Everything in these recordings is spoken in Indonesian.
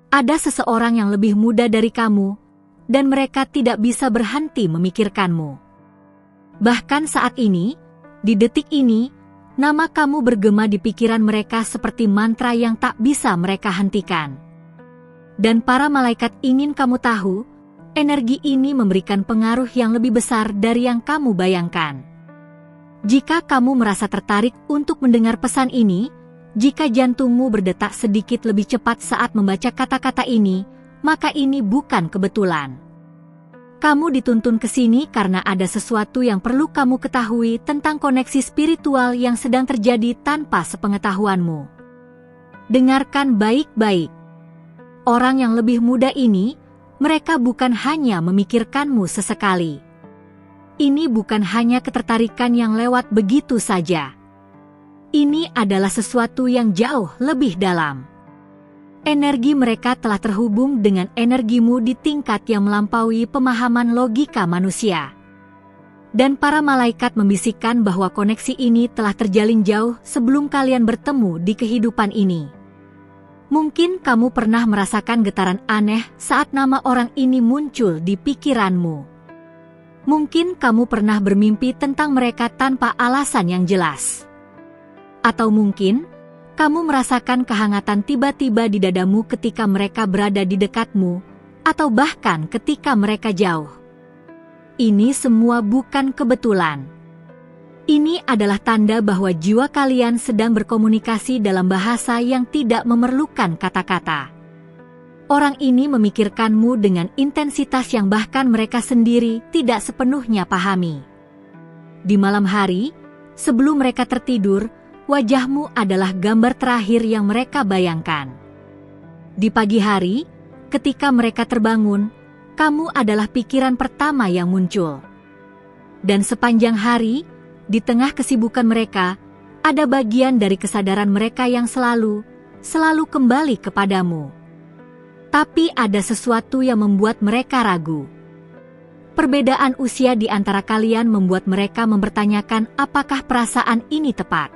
Ada seseorang yang lebih muda dari kamu, dan mereka tidak bisa berhenti memikirkanmu. Bahkan saat ini, di detik ini, nama kamu bergema di pikiran mereka seperti mantra yang tak bisa mereka hentikan. Dan para malaikat ingin kamu tahu, energi ini memberikan pengaruh yang lebih besar dari yang kamu bayangkan. Jika kamu merasa tertarik untuk mendengar pesan ini, jika jantungmu berdetak sedikit lebih cepat saat membaca kata-kata ini, maka ini bukan kebetulan. Kamu dituntun ke sini karena ada sesuatu yang perlu kamu ketahui tentang koneksi spiritual yang sedang terjadi tanpa sepengetahuanmu. Dengarkan baik-baik. Orang yang lebih muda ini, mereka bukan hanya memikirkanmu sesekali. Ini bukan hanya ketertarikan yang lewat begitu saja. Ini adalah sesuatu yang jauh lebih dalam. Energi mereka telah terhubung dengan energimu di tingkat yang melampaui pemahaman logika manusia. Dan para malaikat membisikkan bahwa koneksi ini telah terjalin jauh sebelum kalian bertemu di kehidupan ini. Mungkin kamu pernah merasakan getaran aneh saat nama orang ini muncul di pikiranmu. Mungkin kamu pernah bermimpi tentang mereka tanpa alasan yang jelas. Atau mungkin, kamu merasakan kehangatan tiba-tiba di dadamu ketika mereka berada di dekatmu, atau bahkan ketika mereka jauh. Ini semua bukan kebetulan. Ini adalah tanda bahwa jiwa kalian sedang berkomunikasi dalam bahasa yang tidak memerlukan kata-kata. Orang ini memikirkanmu dengan intensitas yang bahkan mereka sendiri tidak sepenuhnya pahami. Di malam hari, sebelum mereka tertidur, wajahmu adalah gambar terakhir yang mereka bayangkan. Di pagi hari, ketika mereka terbangun, kamu adalah pikiran pertama yang muncul. Dan sepanjang hari, di tengah kesibukan mereka, ada bagian dari kesadaran mereka yang selalu kembali kepadamu. Tapi ada sesuatu yang membuat mereka ragu. Perbedaan usia di antara kalian membuat mereka mempertanyakan apakah perasaan ini tepat.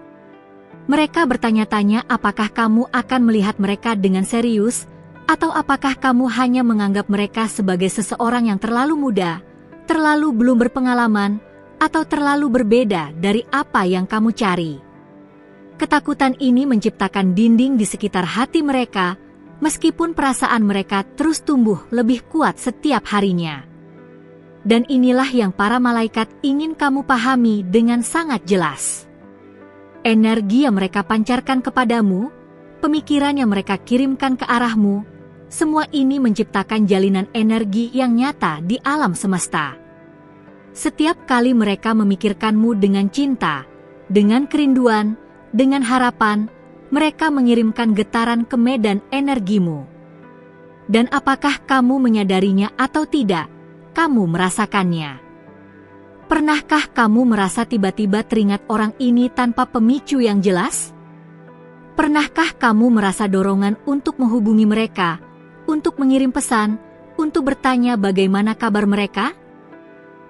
Mereka bertanya-tanya apakah kamu akan melihat mereka dengan serius, atau apakah kamu hanya menganggap mereka sebagai seseorang yang terlalu muda, terlalu belum berpengalaman, atau terlalu berbeda dari apa yang kamu cari. Ketakutan ini menciptakan dinding di sekitar hati mereka, meskipun perasaan mereka terus tumbuh lebih kuat setiap harinya. Dan inilah yang para malaikat ingin kamu pahami dengan sangat jelas. Energi yang mereka pancarkan kepadamu, pemikiran yang mereka kirimkan ke arahmu, semua ini menciptakan jalinan energi yang nyata di alam semesta. Setiap kali mereka memikirkanmu dengan cinta, dengan kerinduan, dengan harapan, mereka mengirimkan getaran ke medan energimu. Dan apakah kamu menyadarinya atau tidak, kamu merasakannya. Pernahkah kamu merasa tiba-tiba teringat orang ini tanpa pemicu yang jelas? Pernahkah kamu merasa dorongan untuk menghubungi mereka, untuk mengirim pesan, untuk bertanya bagaimana kabar mereka?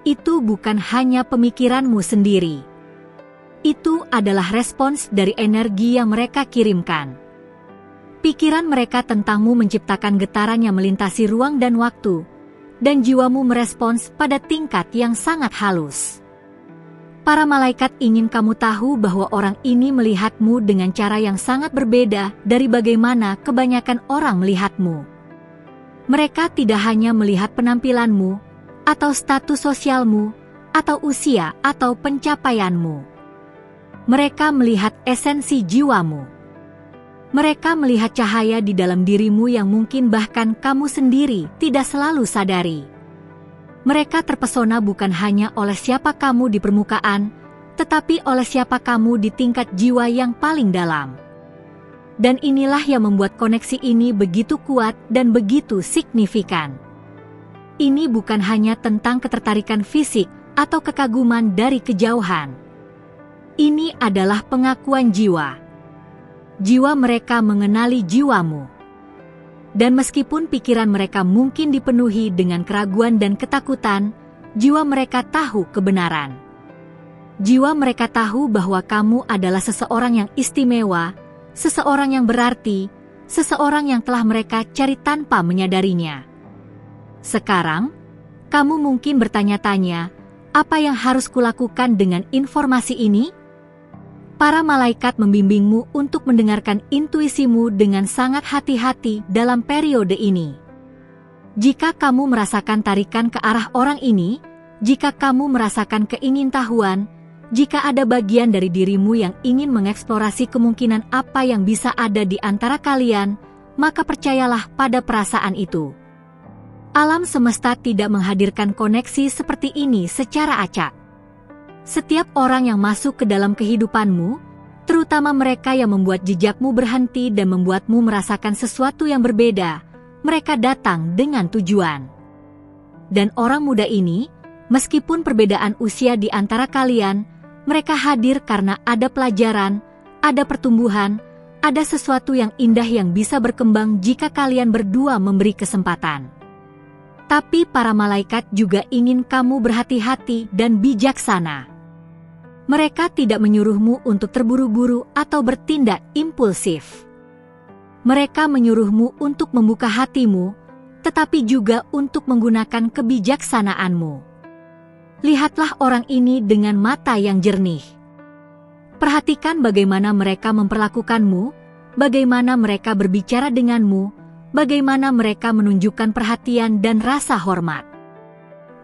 Itu bukan hanya pemikiranmu sendiri. Itu adalah respons dari energi yang mereka kirimkan. Pikiran mereka tentangmu menciptakan getaran yang melintasi ruang dan waktu, dan jiwamu merespons pada tingkat yang sangat halus. Para malaikat ingin kamu tahu bahwa orang ini melihatmu dengan cara yang sangat berbeda dari bagaimana kebanyakan orang melihatmu. Mereka tidak hanya melihat penampilanmu, atau status sosialmu, atau usia atau pencapaianmu. Mereka melihat esensi jiwamu. Mereka melihat cahaya di dalam dirimu yang mungkin bahkan kamu sendiri tidak selalu sadari. Mereka terpesona bukan hanya oleh siapa kamu di permukaan, tetapi oleh siapa kamu di tingkat jiwa yang paling dalam. Dan inilah yang membuat koneksi ini begitu kuat dan begitu signifikan. Ini bukan hanya tentang ketertarikan fisik atau kekaguman dari kejauhan. Ini adalah pengakuan jiwa. Jiwa mereka mengenali jiwamu. Dan meskipun pikiran mereka mungkin dipenuhi dengan keraguan dan ketakutan, jiwa mereka tahu kebenaran. Jiwa mereka tahu bahwa kamu adalah seseorang yang istimewa, seseorang yang berarti, seseorang yang telah mereka cari tanpa menyadarinya. Sekarang, kamu mungkin bertanya-tanya, apa yang harus kulakukan dengan informasi ini? Para malaikat membimbingmu untuk mendengarkan intuisimu dengan sangat hati-hati dalam periode ini. Jika kamu merasakan tarikan ke arah orang ini, jika kamu merasakan keingintahuan, jika ada bagian dari dirimu yang ingin mengeksplorasi kemungkinan apa yang bisa ada di antara kalian, maka percayalah pada perasaan itu. Alam semesta tidak menghadirkan koneksi seperti ini secara acak. Setiap orang yang masuk ke dalam kehidupanmu, terutama mereka yang membuat jejakmu berhenti dan membuatmu merasakan sesuatu yang berbeda, mereka datang dengan tujuan. Dan orang muda ini, meskipun perbedaan usia di antara kalian, mereka hadir karena ada pelajaran, ada pertumbuhan, ada sesuatu yang indah yang bisa berkembang jika kalian berdua memberi kesempatan. Tapi para malaikat juga ingin kamu berhati-hati dan bijaksana. Mereka tidak menyuruhmu untuk terburu-buru atau bertindak impulsif. Mereka menyuruhmu untuk membuka hatimu, tetapi juga untuk menggunakan kebijaksanaanmu. Lihatlah orang ini dengan mata yang jernih. Perhatikan bagaimana mereka memperlakukanmu, bagaimana mereka berbicara denganmu, bagaimana mereka menunjukkan perhatian dan rasa hormat.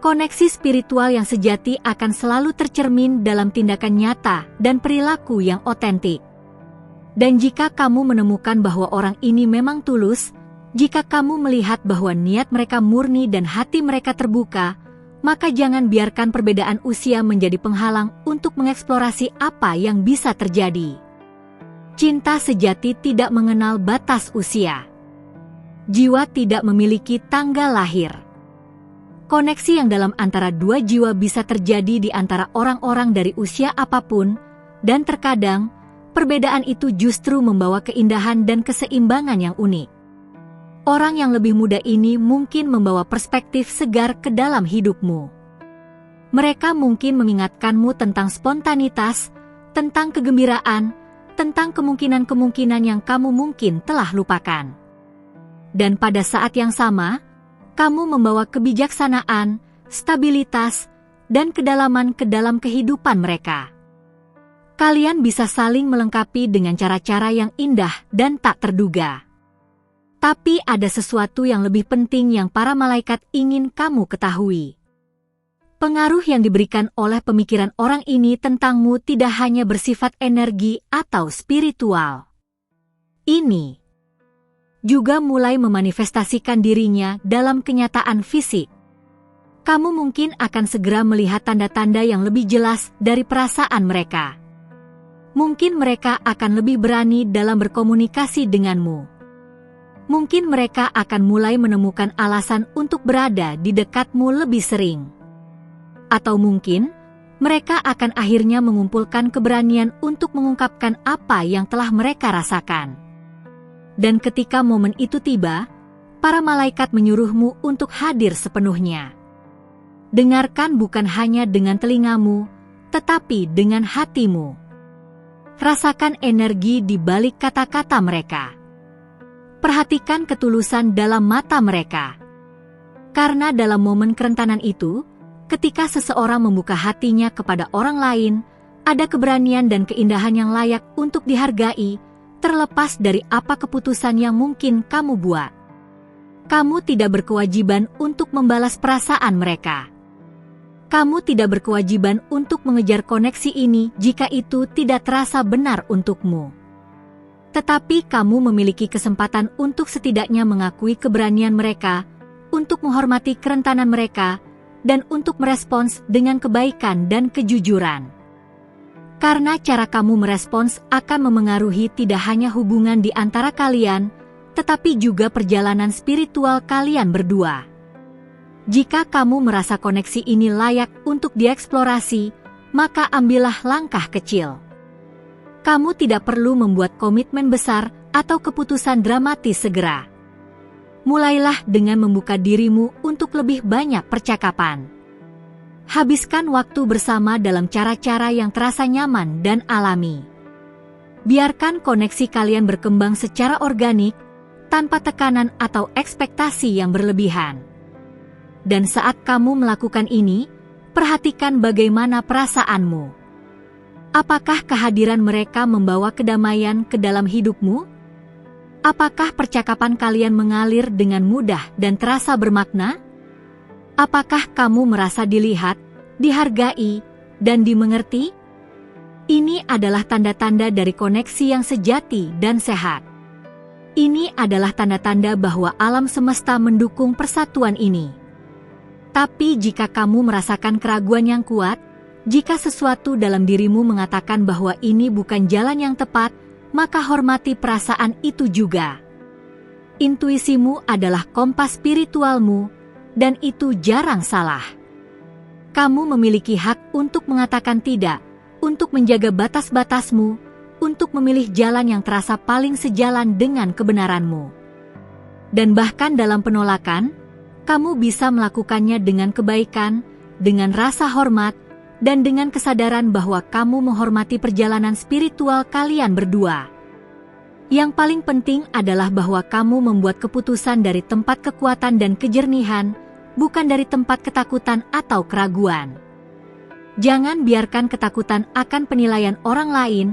Koneksi spiritual yang sejati akan selalu tercermin dalam tindakan nyata dan perilaku yang otentik. Dan jika kamu menemukan bahwa orang ini memang tulus, jika kamu melihat bahwa niat mereka murni dan hati mereka terbuka, maka jangan biarkan perbedaan usia menjadi penghalang untuk mengeksplorasi apa yang bisa terjadi. Cinta sejati tidak mengenal batas usia. Jiwa tidak memiliki tanggal lahir. Koneksi yang dalam antara dua jiwa bisa terjadi di antara orang-orang dari usia apapun, dan terkadang, perbedaan itu justru membawa keindahan dan keseimbangan yang unik. Orang yang lebih muda ini mungkin membawa perspektif segar ke dalam hidupmu. Mereka mungkin mengingatkanmu tentang spontanitas, tentang kegembiraan, tentang kemungkinan-kemungkinan yang kamu mungkin telah lupakan. Dan pada saat yang sama, kamu membawa kebijaksanaan, stabilitas, dan kedalaman ke dalam kehidupan mereka. Kalian bisa saling melengkapi dengan cara-cara yang indah dan tak terduga. Tapi ada sesuatu yang lebih penting yang para malaikat ingin kamu ketahui. Pengaruh yang diberikan oleh pemikiran orang ini tentangmu tidak hanya bersifat energi atau spiritual. Ini juga mulai memanifestasikan dirinya dalam kenyataan fisik. Kamu mungkin akan segera melihat tanda-tanda yang lebih jelas dari perasaan mereka. Mungkin mereka akan lebih berani dalam berkomunikasi denganmu. Mungkin mereka akan mulai menemukan alasan untuk berada di dekatmu lebih sering. Atau mungkin mereka akan akhirnya mengumpulkan keberanian untuk mengungkapkan apa yang telah mereka rasakan. Dan ketika momen itu tiba, para malaikat menyuruhmu untuk hadir sepenuhnya. Dengarkan bukan hanya dengan telingamu, tetapi dengan hatimu. Rasakan energi di balik kata-kata mereka. Perhatikan ketulusan dalam mata mereka. Karena dalam momen kerentanan itu, ketika seseorang membuka hatinya kepada orang lain, ada keberanian dan keindahan yang layak untuk dihargai, terlepas dari apa keputusan yang mungkin kamu buat. Kamu tidak berkewajiban untuk membalas perasaan mereka. Kamu tidak berkewajiban untuk mengejar koneksi ini jika itu tidak terasa benar untukmu. Tetapi kamu memiliki kesempatan untuk setidaknya mengakui keberanian mereka, untuk menghormati kerentanan mereka, dan untuk merespons dengan kebaikan dan kejujuran. Karena cara kamu merespons akan memengaruhi tidak hanya hubungan di antara kalian, tetapi juga perjalanan spiritual kalian berdua. Jika kamu merasa koneksi ini layak untuk dieksplorasi, maka ambillah langkah kecil. Kamu tidak perlu membuat komitmen besar atau keputusan dramatis segera. Mulailah dengan membuka dirimu untuk lebih banyak percakapan. Habiskan waktu bersama dalam cara-cara yang terasa nyaman dan alami. Biarkan koneksi kalian berkembang secara organik, tanpa tekanan atau ekspektasi yang berlebihan. Dan saat kamu melakukan ini, perhatikan bagaimana perasaanmu. Apakah kehadiran mereka membawa kedamaian ke dalam hidupmu? Apakah percakapan kalian mengalir dengan mudah dan terasa bermakna? Apakah kamu merasa dilihat, dihargai, dan dimengerti? Ini adalah tanda-tanda dari koneksi yang sejati dan sehat. Ini adalah tanda-tanda bahwa alam semesta mendukung persatuan ini. Tapi jika kamu merasakan keraguan yang kuat, jika sesuatu dalam dirimu mengatakan bahwa ini bukan jalan yang tepat, maka hormati perasaan itu juga. Intuisimu adalah kompas spiritualmu, dan itu jarang salah. Kamu memiliki hak untuk mengatakan tidak, untuk menjaga batas-batasmu, untuk memilih jalan yang terasa paling sejalan dengan kebenaranmu. Dan bahkan dalam penolakan, kamu bisa melakukannya dengan kebaikan, dengan rasa hormat, dan dengan kesadaran bahwa kamu menghormati perjalanan spiritual kalian berdua. Yang paling penting adalah bahwa kamu membuat keputusan dari tempat kekuatan dan kejernihan, bukan dari tempat ketakutan atau keraguan. Jangan biarkan ketakutan akan penilaian orang lain,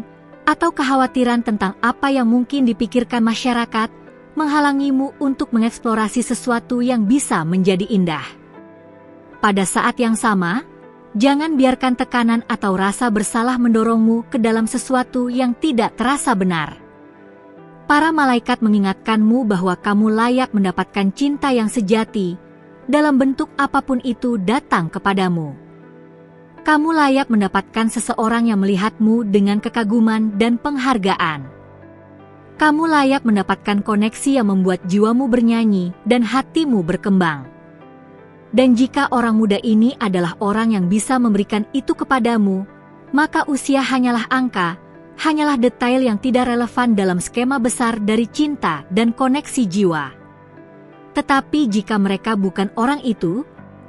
atau kekhawatiran tentang apa yang mungkin dipikirkan masyarakat, menghalangimu untuk mengeksplorasi sesuatu yang bisa menjadi indah. Pada saat yang sama, jangan biarkan tekanan atau rasa bersalah mendorongmu ke dalam sesuatu yang tidak terasa benar. Para malaikat mengingatkanmu bahwa kamu layak mendapatkan cinta yang sejati, dalam bentuk apapun itu datang kepadamu. Kamu layak mendapatkan seseorang yang melihatmu dengan kekaguman dan penghargaan. Kamu layak mendapatkan koneksi yang membuat jiwamu bernyanyi dan hatimu berkembang. Dan jika orang muda ini adalah orang yang bisa memberikan itu kepadamu, maka usia hanyalah angka, hanyalah detail yang tidak relevan dalam skema besar dari cinta dan koneksi jiwa. Tetapi jika mereka bukan orang itu,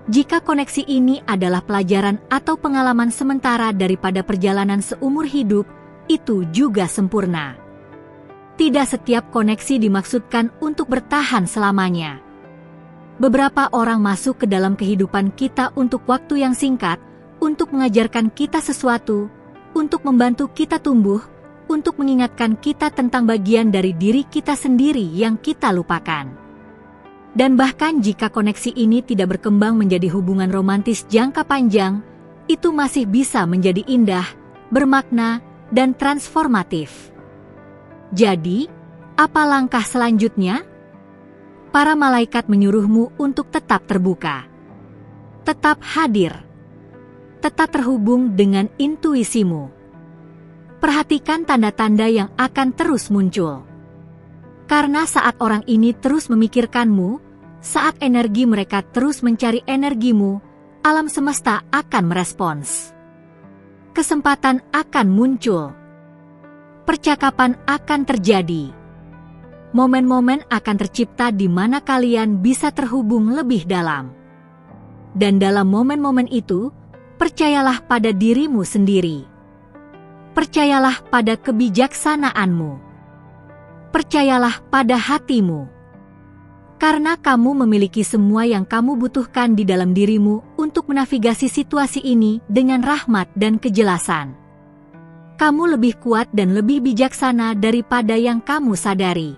jika koneksi ini adalah pelajaran atau pengalaman sementara daripada perjalanan seumur hidup, itu juga sempurna. Tidak setiap koneksi dimaksudkan untuk bertahan selamanya. Beberapa orang masuk ke dalam kehidupan kita untuk waktu yang singkat, untuk mengajarkan kita sesuatu, untuk membantu kita tumbuh, untuk mengingatkan kita tentang bagian dari diri kita sendiri yang kita lupakan. Dan bahkan jika koneksi ini tidak berkembang menjadi hubungan romantis jangka panjang, itu masih bisa menjadi indah, bermakna, dan transformatif. Jadi, apa langkah selanjutnya? Para malaikat menyuruhmu untuk tetap terbuka, tetap hadir, tetap terhubung dengan intuisimu. Perhatikan tanda-tanda yang akan terus muncul. Karena saat orang ini terus memikirkanmu, saat energi mereka terus mencari energimu, alam semesta akan merespons. Kesempatan akan muncul. Percakapan akan terjadi. Momen-momen akan tercipta di mana kalian bisa terhubung lebih dalam. Dan dalam momen-momen itu, percayalah pada dirimu sendiri. Percayalah pada kebijaksanaanmu. Percayalah pada hatimu. Karena kamu memiliki semua yang kamu butuhkan di dalam dirimu untuk menavigasi situasi ini dengan rahmat dan kejelasan. Kamu lebih kuat dan lebih bijaksana daripada yang kamu sadari.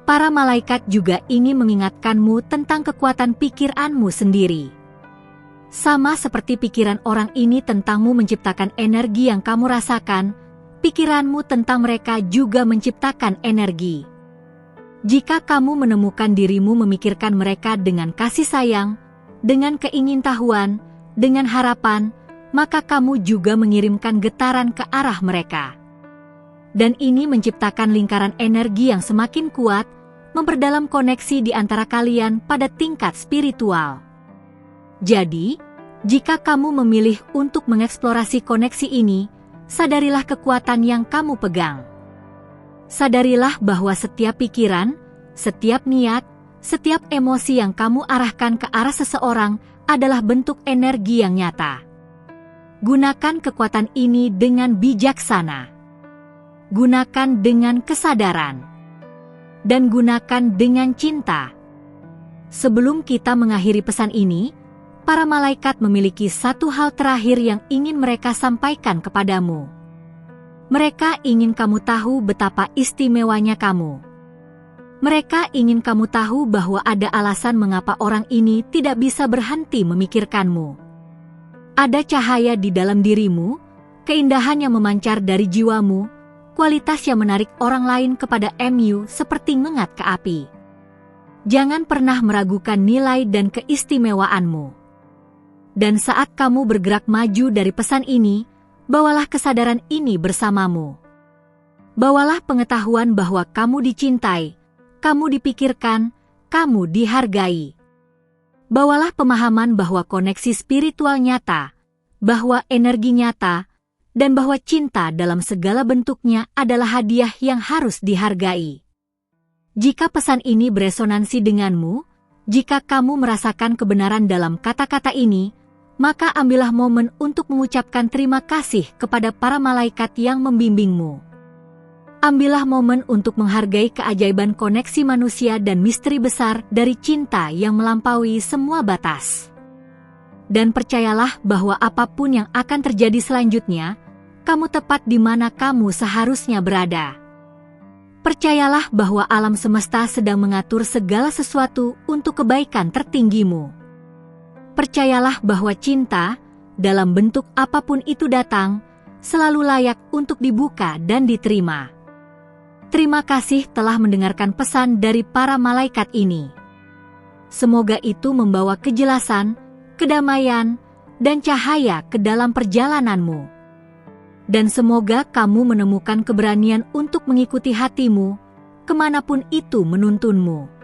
Para malaikat juga ingin mengingatkanmu tentang kekuatan pikiranmu sendiri. Sama seperti pikiran orang ini tentangmu menciptakan energi yang kamu rasakan, pikiranmu tentang mereka juga menciptakan energi. Jika kamu menemukan dirimu memikirkan mereka dengan kasih sayang, dengan keingintahuan, dengan harapan, maka kamu juga mengirimkan getaran ke arah mereka. Dan ini menciptakan lingkaran energi yang semakin kuat, memperdalam koneksi di antara kalian pada tingkat spiritual. Jadi, jika kamu memilih untuk mengeksplorasi koneksi ini, sadarilah kekuatan yang kamu pegang. Sadarilah bahwa setiap pikiran, setiap niat, setiap emosi yang kamu arahkan ke arah seseorang adalah bentuk energi yang nyata. Gunakan kekuatan ini dengan bijaksana. Gunakan dengan kesadaran. dan gunakan dengan cinta. Sebelum kita mengakhiri pesan ini, para malaikat memiliki satu hal terakhir yang ingin mereka sampaikan kepadamu. Mereka ingin kamu tahu betapa istimewanya kamu. Mereka ingin kamu tahu bahwa ada alasan mengapa orang ini tidak bisa berhenti memikirkanmu. Ada cahaya di dalam dirimu, keindahan yang memancar dari jiwamu, kualitas yang menarik orang lain kepada MU seperti ngengat ke api. Jangan pernah meragukan nilai dan keistimewaanmu. Dan saat kamu bergerak maju dari pesan ini, bawalah kesadaran ini bersamamu. Bawalah pengetahuan bahwa kamu dicintai, kamu dipikirkan, kamu dihargai. Bawalah pemahaman bahwa koneksi spiritual nyata, bahwa energi nyata, dan bahwa cinta dalam segala bentuknya adalah hadiah yang harus dihargai. Jika pesan ini beresonansi denganmu, jika kamu merasakan kebenaran dalam kata-kata ini, maka ambillah momen untuk mengucapkan terima kasih kepada para malaikat yang membimbingmu. Ambillah momen untuk menghargai keajaiban koneksi manusia dan misteri besar dari cinta yang melampaui semua batas. Dan percayalah bahwa apapun yang akan terjadi selanjutnya, kamu tepat di mana kamu seharusnya berada. Percayalah bahwa alam semesta sedang mengatur segala sesuatu untuk kebaikan tertinggimu. Percayalah bahwa cinta, dalam bentuk apapun itu datang, selalu layak untuk dibuka dan diterima. Terima kasih telah mendengarkan pesan dari para malaikat ini. Semoga itu membawa kejelasan, kedamaian, dan cahaya ke dalam perjalananmu. Dan semoga kamu menemukan keberanian untuk mengikuti hatimu, kemanapun itu menuntunmu.